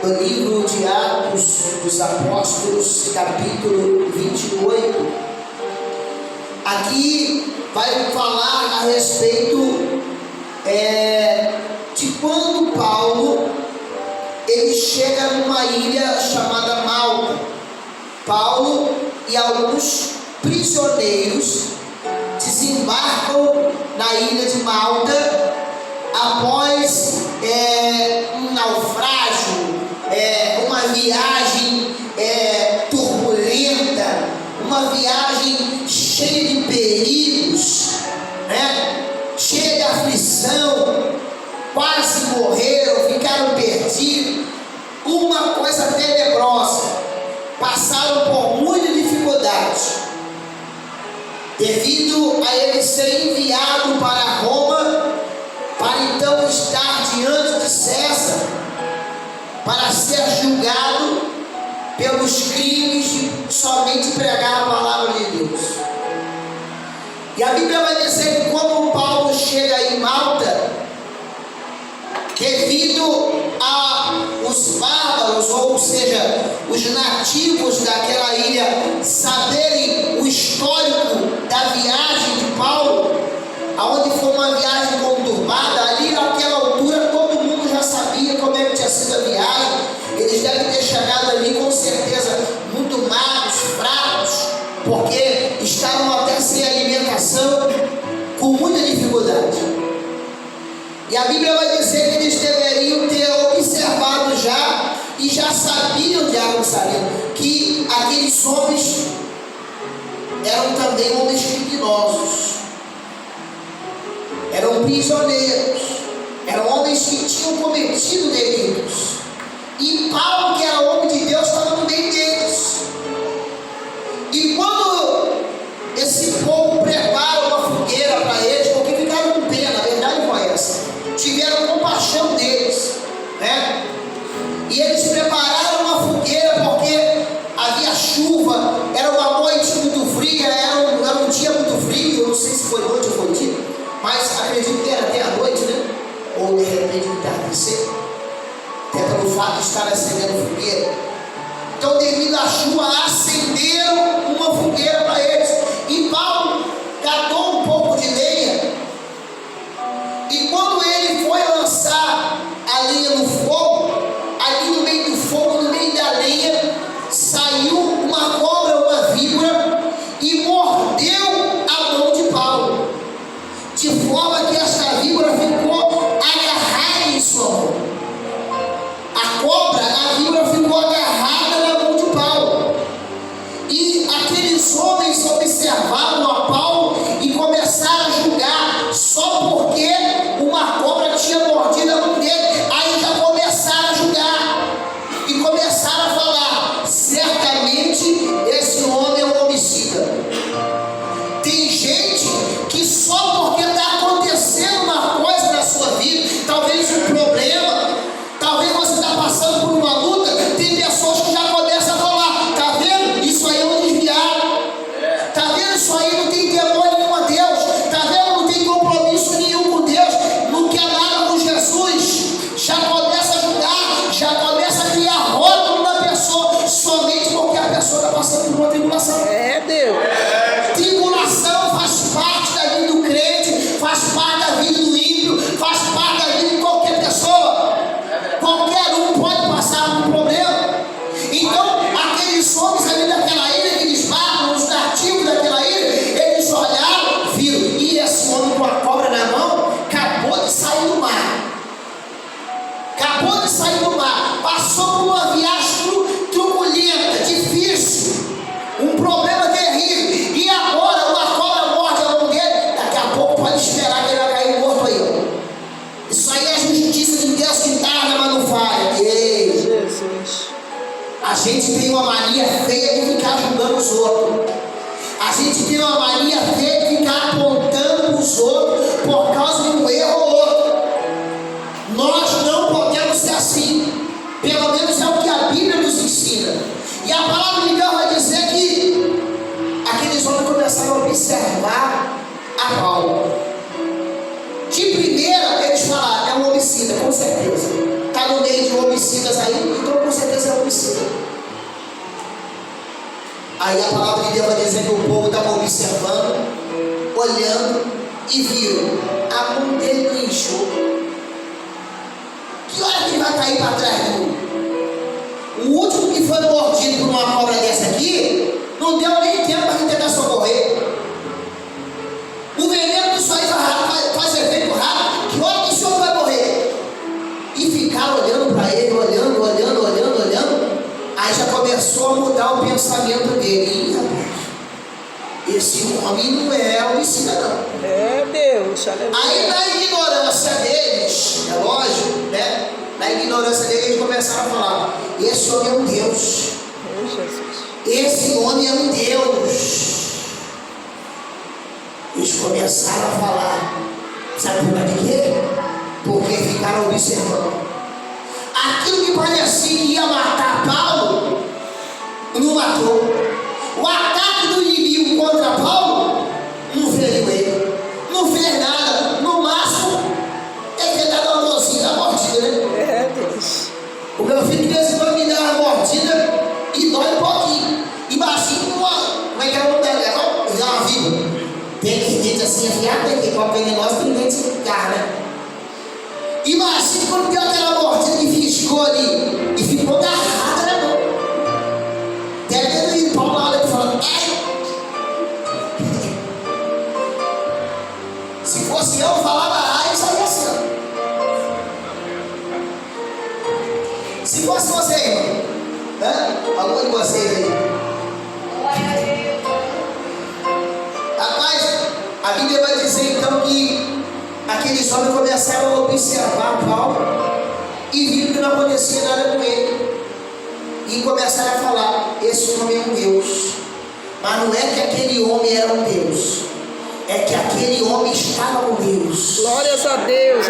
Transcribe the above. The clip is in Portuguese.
no livro de Atos dos Apóstolos, capítulo 28. Aqui vai falar a respeito de quando Paulo ele chega numa ilha chamada Malta. Paulo e alguns prisioneiros desembarcam na ilha de Malta após um naufrágio, uma viagem turbulenta, uma viagem cheia de perigos, cheia de aflição, quase morreram, ficaram perdidos, uma coisa tenebrosa, passaram por muita dificuldade, devido a ele ser enviado para Roma, para então estar diante de César, para ser julgado pelos crimes de somente pregar a palavra de Deus. E a Bíblia vai dizer que como Paulo chega em Malta, devido aos bárbaros, ou seja, os nativos daquela ilha, saberem o histórico da viagem de Paulo, aonde foi uma viagem conturbada, ali naquela altura todo mundo já sabia como é que tinha sido a viagem. Eles devem ter chegado ali com certeza muito magros, fracos, porque estavam até sem alimentação, com muita dificuldade. E a Bíblia vai dizer que eles deveriam ter observado já, e já sabiam de Jerusalém, que aqueles homens eram também homens criminosos, eram prisioneiros, eram homens que tinham cometido delitos. E Paulo, que era homem de Deus, estava no meio deles. E quando esse povo prepara uma fogueira para eles, porque ficaram com pena, a verdade foi essa, tiveram compaixão deles, e eles prepararam uma fogueira porque havia chuva, era uma noite muito fria, era um dia muito frio, eu não sei se foi noite ou foi dia, mas acredito que era até a noite, ou de repente entardecer, até pelo fato de estar acendendo fogueira. Então, devido à chuva, acenderam uma fogueira para eles, e Paulo catou um pouco de lenha, e quando ele foi lançar a lenha no fogo, ali no meio do fogo, no meio da lenha, saiu uma cobra, uma víbora, e mordeu a mão de Paulo, de forma que esta víbora ficou agarrada em sua mão. A cobra, a víbora ficou agarrada na mão de Paulo. E aqueles homens observaram a Paulo e começaram a julgar só porque uma cobra tinha mordido a mão dele. Aí já começaram a julgar e começaram a falar: certamente esse homem é um homicida. Tem gente que só porque está acontecendo uma coisa na sua vida, talvez um problema, talvez você está passando por uma luta, tem pessoas que já começam a falar: tá vendo? Isso aí é um desviado, tá vendo? Isso aí não tem temor nenhum a Deus, tá vendo? Não tem compromisso nenhum com Deus, não quer nada com Jesus. Já começa a julgar, já começa a criar rótulo na pessoa, somente porque a pessoa está passando por uma tribulação. Deus. Tribulação faz parte da vida do crente, faz parte da vida do ímpio, faz parte da vida de qualquer pessoa. Qualquer um pode passar por um problema. Então, aqueles homens ali daquela ilha, aqueles bárbaros, os nativos daquela ilha, eles olharam, viram, e esse homem com a cobra na mão acabou de sair do mar. Acabou de sair do mar, passou por uma viagem turbulenta, difícil, um problema terrível, e agora uma cobra morde a mão dele. Daqui a pouco pode esperar que ele vai cair morto aí. Isso aí é a justiça de Deus que tarda, mas não falha. Jesus. A gente tem uma mania feia de ficar julgando os outros. A gente tem uma mania feia de ficar apontando os outros por causa de um erro ou outro. Nós não podemos ser assim. Pelo menos é o que a Bíblia nos ensina. E a palavra de Deus vai dizer que aqueles homens começaram a observar a Paulo. De primeira, eles falaram: é um homicida, com certeza. Está no meio de homicidas aí, então Aí a palavra de Deus vai dizer que o povo estava observando, olhando e viram a mão dele no enxofre. Que hora que ele vai cair para trás do... O último que foi mordido por uma cobra dessa aqui, não deu nem tempo para ele tentar socorrer. O veneno disso aí faz efeito rápido. Que hora que o senhor vai morrer? E ficaram olhando para ele, olhando. Aí já começou a mudar o pensamento dele. Ih, rapaz, esse homem não é homicida não. É Deus, aleluia. Aí na ignorância deles, é lógico, né? Na ignorância deles eles começaram a falar: esse homem é um Deus. Meu Jesus. Esse homem é um Deus. Eles começaram a falar. Sabe por quê? Porque ficaram observando. Aquilo que parecia que ia matar Paulo, não matou. O ataque do inimigo contra Paulo não feriu ele. Não fez nada. No máximo, ele tentar dar uma mãozinha da mordida, né? É Deus. O meu filho de vez em quando me dá uma mordida e dói um pouquinho. E baixinho, como é que é o nome dela? Eu já uma viva. Tem aquele dente assim afiado, tem que copo venenoso, tem dente de carne, né? E baixinho, quando deu aquela mordida que fiscou ali e ficou agarrada na mão. Até vendo ele, Paulo na hora falando: ai! Se fosse eu, falava ai, saía assim, ó. Se fosse você, irmão, algum de vocês aí. Rapaz, a Bíblia vai dizer então que aqueles homens começaram a observar Paulo e viram que não acontecia nada com ele. E começaram a falar: esse homem é um Deus. Mas não é que aquele homem era um Deus, é que aquele homem estava com Deus. Glórias a Deus,